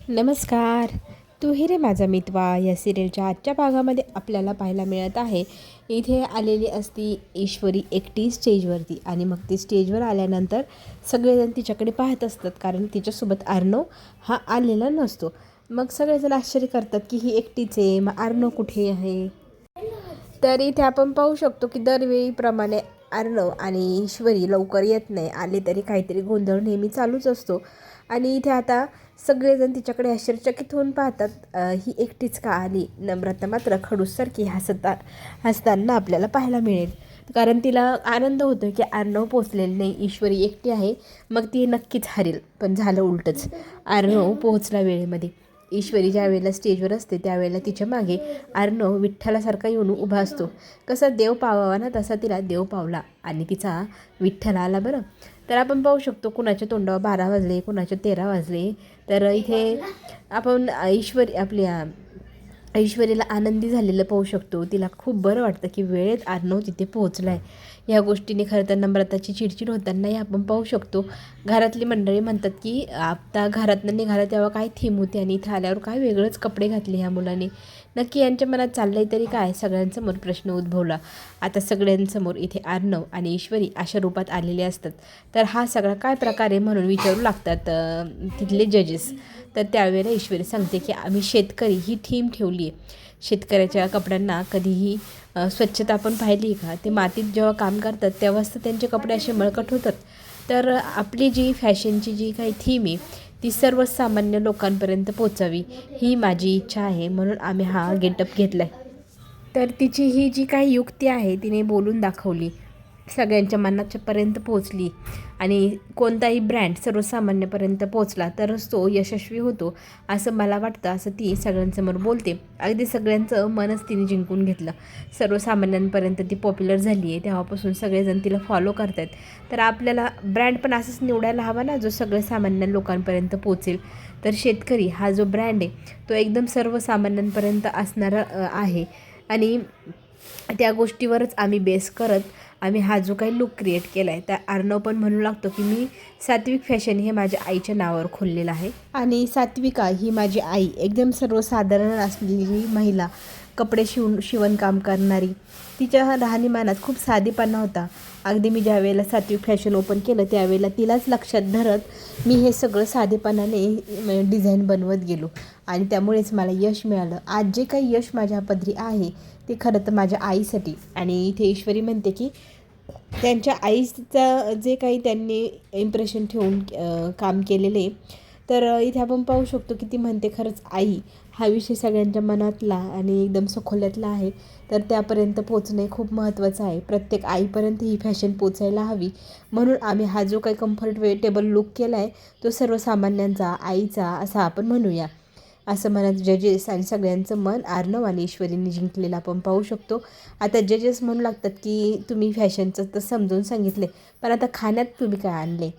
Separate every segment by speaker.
Speaker 1: नमस्कार. तू ही रे माझा मितवा या सिरियलच्या आजच्या भागामध्ये आपल्याला पाहायला मिळत आहे. इथे आलेली असती ईश्वरी एकटी स्टेजवरती आणि मग ती स्टेजवर आल्यानंतर सगळेजण तिच्याकडे पाहत असतात, कारण तिच्यासोबत अर्णव हा आलेला नसतो. मग सगळेजण आश्चर्य करतात की ही एकटीच आहे, मग अर्णव कुठे आहे. तर इथे आपण पाहू शकतो की दरवेळीप्रमाणे अर्णव आणि ईश्वरी लवकर येत नाही. आले तरी काहीतरी गोंधळ नेहमी चालूच असतो. आणि इथे आता सगळेजण तिच्याकडे आश्चर्यचकित होऊन पाहतात, ही एकटीच का आली. नम्रता मात्र खडूससारखी हसताना आपल्याला पाहायला मिळेल, कारण तिला आनंद होतो की अर्णव पोचलेले नाही, ईश्वरी एकटी आहे, मग ती नक्कीच हरेल. पण झालं उलटंच, अर्णव पोहोचला वेळेमध्ये. ईश्वरी ज्या वेळेला स्टेजवर असते त्यावेळेला तिच्या मागे अर्णव विठ्ठलासारखा येऊन उभा असतो. कसा देव पावावा ना, तसा तिला देव पावला आणि तिचा विठ्ठल आला बरं. तर आपण पाहू शकतो कुणाच्या तोंडावर 12 वाजले, कुणाच्या 13 वाजले. तर इथे आपण ऐश्वर्याला आनंदी झालेलं पाहू शकतो. तिला खूप बरं वाटतं की वेळेत अर्णव तिथे पोहोचला आहे. ह्या गोष्टीने खरं तर नम्रताची चिडचिड होतानाही आपण पाहू शकतो. घरातली मंडळी म्हणतात की आता घरातनं निघाला तेव्हा काय थीम होती आणि इथं आल्यावर काय वेगळंच कपडे घातले ह्या मुलाने. नक्की यांच्या मनात चाललंय तरी काय, सगळ्यांसमोर प्रश्न उद्भवला. आता सगळ्यांसमोर इथे अर्णव आणि ईश्वरी अशा रूपात आलेले असतात. तर हा सगळा काय प्रकार आहे म्हणून विचारू लागतात तिथले जजेस. तर त्यावेळेला ईश्वरी सांगते की आम्ही शेतकरी ही थीम ठेवली आहे. शेतकऱ्याच्या कपड्यांना कधीही स्वच्छता आपण पाहिली का, ते मातीत जेव्हा काम करतात तेव्हाच तर त्यांचे कपडे असे मळकट होतात. तर आपली जी फॅशनची जी काही थीम आहे ती सर्वसामान्य लोकांपर्यंत पोचावी ही माझी इच्छा आहे, म्हणून आम्ही हा गेटअप घेतला आहे. तर तिची ही जी काही युक्ती आहे तिने बोलून दाखवली, सगळ्यांच्या मनाच्यापर्यंत पोचली. आणि कोणताही ब्रँड सर्वसामान्यपर्यंत पोचला तरच तो यशस्वी होतो असं मला वाटतं, असं ती सगळ्यांसमोर बोलते. अगदी सगळ्यांचं मनच तिने जिंकून घेतलं. सर्वसामान्यांपर्यंत ती पॉप्युलर झाली आहे, तेव्हापासून सगळेजण तिला फॉलो करत आहेत. तर आपल्याला ब्रँड पण असंच निवडायला हवा ना, जो सगळ्या सामान्य लोकांपर्यंत पोचेल. तर शेतकरी हा जो ब्रँड आहे तो एकदम सर्वसामान्यांपर्यंत असणारा आहे. आणि त्या गोष्टीवरच आम्ही बेस करत आम्ही हा जो काही लुक क्रिएट केला आहे, त्या अर्णव पण म्हणू लागतो की मी सात्विक फॅशन हे माझ्या आईच्या नावावर खोललेलं आहे. आणि सात्विका ही माझी आई एकदम सर्वसाधारण असलेली महिला, कपडे शिवणकाम करणारी. तिच्या राहणीमानात खूप साधेपणा होता. अगदी मी ज्या वेळेला सात्विक फॅशन ओपन केलं त्यावेळेला तिलाच लक्षात धरत मी हे सगळं साधेपणाने डिझाईन बनवत गेलो आणि त्यामुळेच मला यश मिळालं. आज जे काही यश माझ्या पदरी आहे ते खरं तर माझ्या आईसाठी. आणि इथे ईश्वरी म्हणते की त्यांच्या आईचं जे काही त्यांनी इम्प्रेशन ठेवून काम केलेले. तर इथे आपण पाहू शकतो की ती म्हणते खरंच आई हा विषय सगळ्यांच्या मनातला आणि एकदम सखोल्यातला आहे. तर त्यापर्यंत पोचणे खूप महत्त्वाचं आहे. प्रत्येक आईपर्यंत ही फॅशन पोचायला हवी, म्हणून आम्ही हा जो काही कम्फर्टेबल लुक केला आहे तो सर्वसामान्यांचा, आईचा असा आपण म्हणूया, असं म्हणत जजेस आणि सगळ्यांचं मन अर्णव आणि ईश्वरीने जिंकलेलं आपण पाहू शकतो. आता जजेस म्हणू लागतात की तुम्ही फॅशनचं तर समजून सांगितले, पण आता खाण्यात तुम्ही काय आणले.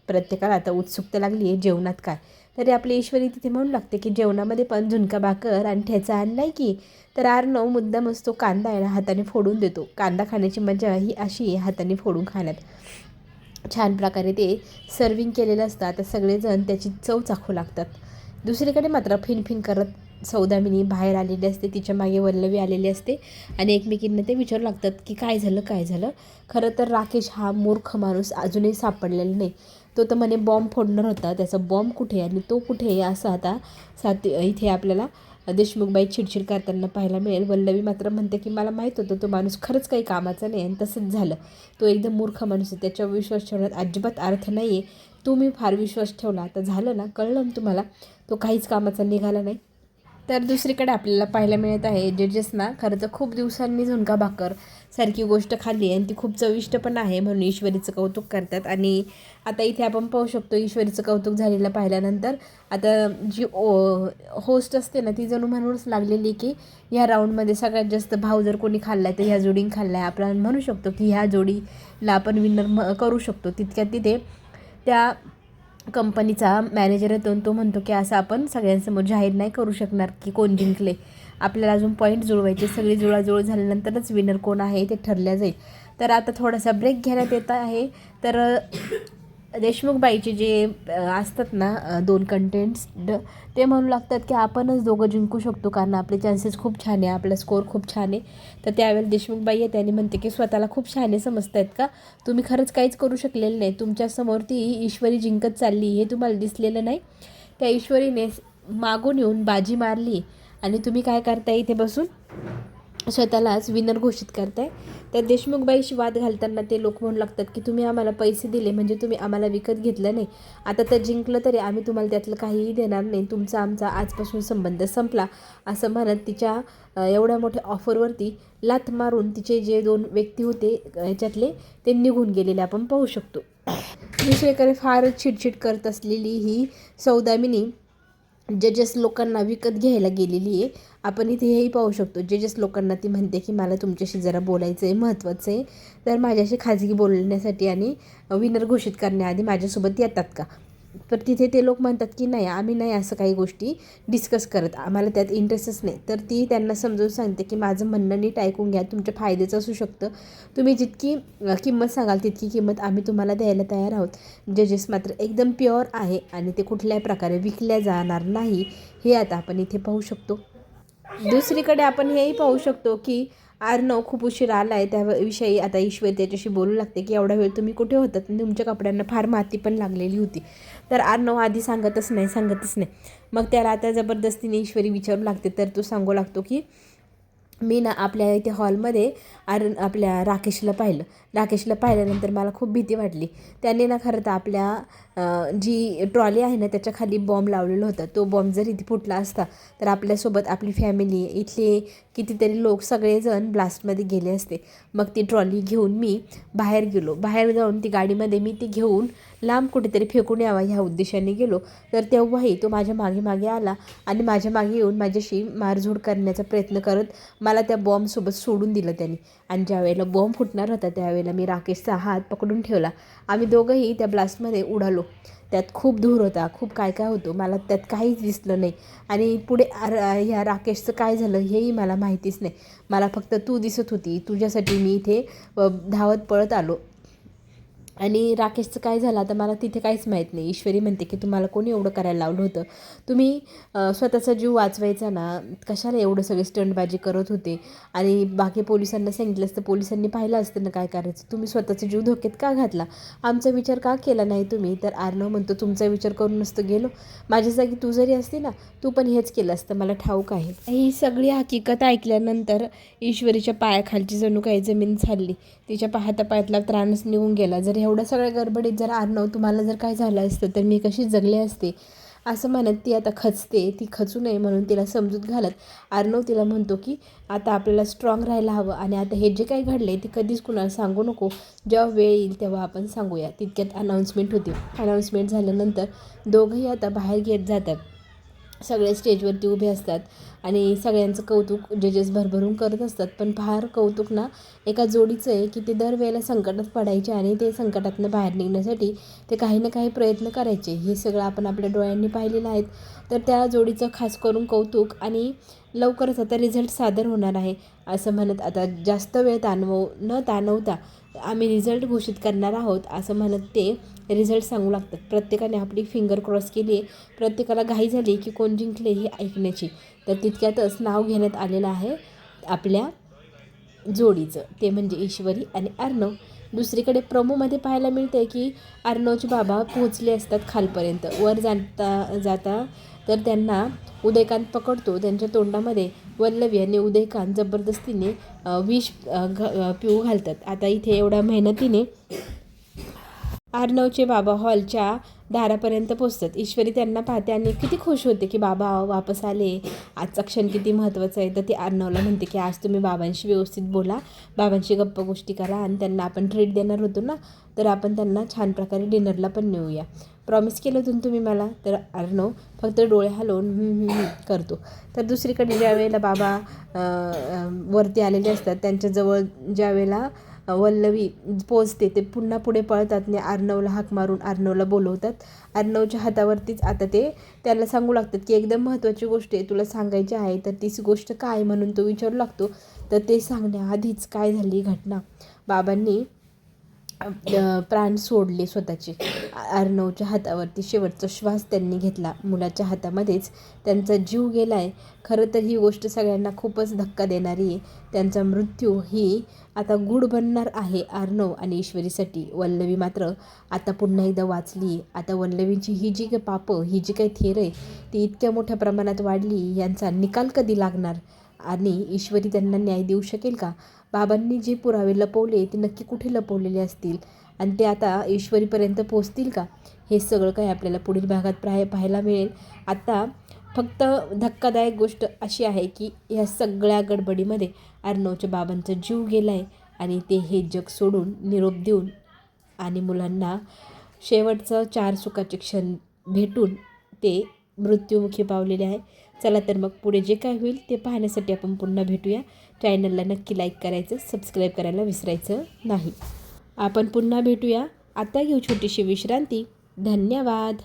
Speaker 1: प्रत्येकाला आता उत्सुकता लागली आहे जेवणात काय. तरी आपली ईश्वरी तिथे म्हणू लागते की जेवणामध्ये पण झुणका भाकर आणि ठेचा आणलाय की. तर अर्णव मुद्दामच तो कांदा आहे ना हाताने फोडून देतो. कांदा खाण्याची मजा ही अशी आहे हाताने फोडून खाण्यात. छान प्रकारे ते सर्विंग केलेलं असतं. आता सगळेजण त्याची चव चाखू लागतात. दुसरीकडे मात्र फिनफिन करत सौदामिनी बाहेर आलेली असते, तिच्या मागे वल्लवी आलेली असते आणि एकमेकींना ते विचारू लागतात की काय झालं काय झालं. खरं तर राकेश हा मूर्ख माणूस अजूनही सापडलेला नाही. तो तर म्हणे बॉम्ब फोडणार होता, त्याचा बॉम्ब कुठे आणि तो कुठे आहे असं आता इथे आपल्याला देशमुखबाई चिडचिड करताना पाहायला मिळेल. वल्लवी मात्र म्हणते की मला माहीत होतं तो माणूस खरंच काही कामाचा नाही आणि तसंच झालं. तो एकदम मूर्ख माणूस आहे, त्याच्यावर विश्वास ठेवण्यात अजिबात अर्थ नाही आहे. तुम्ही फार विश्वास ठेवला, आता झालं ना, कळलं ना तुम्हाला, तो काहीच कामाचा निघाला नाही. तर दुसरीकडे आपल्याला पाहायला मिळत आहे जजेसना खरं तर खूप दिवसांनी झुणका भाकर सारखी गोष्ट खाल्ली आणि ती खूप चविष्ट पण आहे म्हणून ईश्वरीचं कौतुक करतात. आणि आता इथे आपण पाहू शकतो ईश्वरीचं कौतुक झालेलं पाहिल्यानंतर आता जी होस्ट असते ना ती जणू म्हणूनच लागलेली की ह्या राऊंडमध्ये सगळ्यात जास्त भाव जर कोणी खाल्ला आहे तर ह्या जोडीने खाल्ला आहे, आपण म्हणू शकतो की ह्या जोडीला आपण विनर करू शकतो. तितक्यात तिथे त्या कंपनीचा मॅनेजर येतो तो म्हणतो की असं आपण सगळ्यांसमोर जाहीर नाही करू शकणार की कोण जिंकले. आपल्याला अजून पॉईंट जुळवायचे, सगळी जुळाजुळ झाल्यानंतरच विनर कोण आहे ते ठरल्या जाईल. तर आता थोडासा ब्रेक घेण्यात येत आहे. तर देशमुखबाईचे जे असतात ना दोन कंटेंट्स ते म्हणू लागतात की आपणच दोघं जिंकू शकतो, कारण आपले चान्सेस खूप छान आहे, आपला स्कोअर खूप छान आहे. तर त्यावेळेला देशमुखबाई आहे त्याने म्हणते की स्वतःला खूप छान समजत आहेत का, तुम्ही खरंच काहीच करू शकलेलं नाही, तुमच्यासमोर ती ईश्वरी जिंकत चालली हे तुम्हाला दिसलेलं नाही. त्या ईश्वरीने मागून येऊन बाजी मारली आणि तुम्ही काय करताय, इथे बसून स्वतःलाच विनर घोषित करताय. तर देशमुखबाईशी वाद घालताना ते लोक म्हणू लागतात की तुम्ही आम्हाला पैसे दिले म्हणजे तुम्ही आम्हाला विकत घेतलं नाही, आता तर जिंकलं तरी आम्ही तुम्हाला त्यातलं काहीही देणार नाही, तुमचा आमचा आजपासून संबंध संपला, असं म्हणत तिच्या एवढ्या मोठ्या ऑफरवरती लाथ मारून तिचे जे दोन व्यक्ती होते याच्यातले ते निघून गेलेले आपण पाहू शकतो. दुसरीकडे फारच चिडचिड करत असलेली ही सौदामिनी जजेस लोकांना विकत घ्यायला गेलेली आहे. आपण इथे हेही पाहू शकतो, जजेस लोकांना ती म्हणते की मला तुमच्याशी जरा बोलायचं आहे, महत्त्वाचं आहे, तर माझ्याशी खाजगी बोलण्यासाठी आणि विनर घोषित करण्याआधी माझ्यासोबत येतात का. तर तिथे ते लोक म्हणतात की नाही, आम्ही नाही असं काही गोष्टी डिस्कस करत, आम्हाला त्यात इंटरेस्टच नाही. तर ती त्यांना समजावून सांगते की माझं म्हणणं नीट ऐकून घ्या, तुमच्या फायद्याचं असू शकतं, तुम्ही जितकी किंमत सांगाल तितकी किंमत आम्ही तुम्हाला द्यायला तयार आहोत. जजेस मात्र एकदम प्युअर आहे आणि ते कुठल्याही प्रकारे विकल्या जाणार नाही, हे आता आपण इथे पाहू शकतो. दुसरीकडे आपण हेही पाहू शकतो की अर्णव खूप उशीर आला आहे, त्याविषयी आता ईश्वर त्याच्याशी बोलू लागते की एवढा वेळ तुम्ही कुठे होतात, तुमच्या कपड्यांना फार माती पण लागलेली होती. तर अर्णव आधी सांगतच नाही. मग त्याला आता जबरदस्तीने ईश्वरी विचारू लागते, तर तो सांगू लागतो की मी ना आपल्या इथे हॉलमध्ये आपल्या राकेशला पाहिल्यानंतर मला खूप भीती वाटली. त्याने ना खरं तर आपल्या जी ट्रॉली आहे ना त्याच्या खाली बॉम्ब लावलेला होता, तो बॉम्ब जर इथे फुटला असता तर आपल्यासोबत आपली फॅमिली, इथले कितीतरी लोक सगळेजण ब्लास्टमध्ये गेले असते. मग ती ट्रॉली घेऊन मी बाहेर जाऊन ती गाडीमध्ये मी ती घेऊन लांब कुठेतरी फेकून यावा ह्या उद्देशाने गेलो. तर तेव्हाही तो माझ्या मागे आला आणि माझ्या मागे येऊन माझ्याशी मारझोड करण्याचा प्रयत्न करत मला त्या बॉम्बसोबत सोडून दिलं त्यांनी. आणि ज्या वेळेला बॉम्ब फुटणार होता त्यावेळेला मी राकेशचा हात पकडून ठेवला. आम्ही दोघंही त्या ब्लास्टमध्ये उडालो. त्यात खूप धूर होता, खूप काय होतं, मला त्यात काहीच दिसलं नाही. आणि पुढे ह्या राकेशचं काय झालं हेही मला माहितीच नाही. मला फक्त तू दिसत होती, तुझ्यासाठी मी इथे धावत पळत आलो. आणि राकेशचं काय झालं आता मला तिथे काहीच माहीत नाही. ईश्वरी म्हणते की तुम्हाला कोणी एवढं करायला लावलं होतं, तुम्ही स्वतःचा जीव वाचवायचा ना, कशाला एवढं सगळे स्टंटबाजी करत होते. आणि बाकी पोलिसांना सांगितलं असतं, पोलिसांनी पाहिलं असतं ना काय करायचं, तुम्ही स्वतःचा जीव धोक्यात का घातला, आमचा विचार का केला नाही तुम्ही. तर अर्णव म्हणतो तुमचा विचार करून नसतं गेलो, माझ्या जागी तू जरी असती ना तू पण हेच केलं असतं, मला ठाऊक आहे. ही सगळी हकीकत ऐकल्यानंतर ईश्वरीच्या पायाखालची जणू काही जमीन झाली, तिच्या पाहता त्राणच निघून गेला. जर एवढ्या सगळ्या गडबडीत जर अर्णव तुम्हाला जर काय झालं असतं तर मी कशी जगले असते, असं म्हणत ती आता खचते. ती खचू नये म्हणून तिला समजूत घालत अर्णव तिला म्हणतो की आता आपल्याला स्ट्रॉंग राहायला हवं आणि आता हे जे काही घडले ते कधीच कुणाला सांगू नको, जेव्हा वेळ येईल तेव्हा आपण सांगूया. तितक्यात अनाऊन्समेंट होती. अनाऊन्समेंट झाल्यानंतर दोघंही आता बाहेर घेत जातात. सगळे स्टेजवरती उभे असतात आणि सगळ्यांचं कौतुक जजेस भरभरून करत असतात. पण फार कौतुक ना एका जोडीचं आहे की ते दरवेळेला संकटात पडायचे आणि ते संकटातनं बाहेर निघण्यासाठी ते काही ना काही प्रयत्न करायचे. हे सगळं आपण आपल्या डोळ्यांनी पाहिलेलं आहे. तर त्या जोडीचं खास करून कौतुक. आणि लवकरच आता रिझल्ट सादर होणार आहे असं म्हणत आता जास्त वेळ न ताणवता आम्ही रिझल्ट घोषित करणार आहोत असं म्हणत ते रिझल्ट सांगू लागतात. प्रत्येकाने आपली फिंगर क्रॉस केली आहे, प्रत्येकाला घाई झाली की कोण जिंकले हे ऐकण्याची. तर तितक्यातच नाव घेण्यात आलेलं आहे आपल्या जोडीचं, ते म्हणजे ईश्वरी आणि अर्णव. दुसरीकडे प्रोमोमध्ये पाहायला मिळते की अर्णवचे बाबा पोहोचले असतात खालपर्यंत. वर जाता तर त्यांना उदयकांत पकडतो. त्यांच्या तोंडामध्ये वल्लवी आणि उदयकांत जबरदस्तीने विष पिऊ घालतात. आता इथे एवढ्या मेहनतीने अर्णवचे बाबा हॉलच्या दारापर्यंत पोचतात. ईश्वरी त्यांना पाहते आणि किती खुश होते की बाबा वापस आले, आजचा क्षण किती महत्त्वाचा आहे. तर ती अर्णवला म्हणते की आज तुम्ही बाबांशी व्यवस्थित बोला, बाबांशी गप्पा गोष्टी करा आणि त्यांना आपण ट्रीट देणार होतो ना, तर आपण त्यांना छान प्रकारे डिनरला पण नेऊया, प्रॉमिस केलं होतं तुम्ही मला. तर अर्णव फक्त डोळे हलवून करतो. तर दुसरीकडे ज्या वेळेला बाबा वरती आलेले असतात त्यांच्याजवळ ज्या वेळेला वल्लवी पोचते ते पुन्हा पुढे पळतात आणि अर्णवला हाक मारून अर्णवला बोलवतात. अर्णवच्या हातावरतीच आता ते त्याला सांगू लागतात की एकदम महत्त्वाची गोष्ट आहे तुला सांगायची आहे. तर तीच गोष्ट काय म्हणून तो विचारू लागतो. तर ते सांगण्याआधीच काय झाली घटना, बाबांनी प्राण सोडले स्वतःचे. अर्णवच्या हातावरती शेवटचा श्वास त्यांनी घेतला. मुलाच्या हातामध्येच त्यांचा जीव गेला आहे. खरं तर ही गोष्ट सगळ्यांना खूपच धक्का देणारी आहे. त्यांचा मृत्यू ही आता गूढ बनणार आहे अर्णव आणि ईश्वरीसाठी. वल्लवी मात्र आता पुन्हा एकदा वाचली. आता वल्लवीची ही जी काही पापं, ही जी काही थेर आहे ती इतक्या मोठ्या प्रमाणात वाढली. यांचा निकाल कधी लागणार आणि ईश्वरी त्यांना न्याय देऊ शकेल का? बाबांनी जे पुरावे लपवले ते नक्की कुठे लपवलेले असतील आणि ते आता ईश्वरीपर्यंत पोहोचतील का? हे सगळं काही आपल्याला पुढील भागात पाहायला मिळेल. आता फक्त धक्कादायक गोष्ट अशी आहे की ह्या सगळ्या गडबडीमध्ये अर्णवच्या बाबांचा जीव गेला आहे आणि ते हे जग सोडून निरोप देऊन आणि मुलांना शेवटचं 4 सुखाचे क्षण भेटून ते मृत्युमुखी पावलेले आहे. चला तर मग पुढे जे काय होईल ते पाहण्यासाठी आपण पुन्हा भेटूया. चॅनलला नक्की लाईक करायचं, सबस्क्राईब करायला विसरायचं नाही. आपण पुन्हा भेटूया. आता घेऊ छोटीशी विश्रांती. धन्यवाद.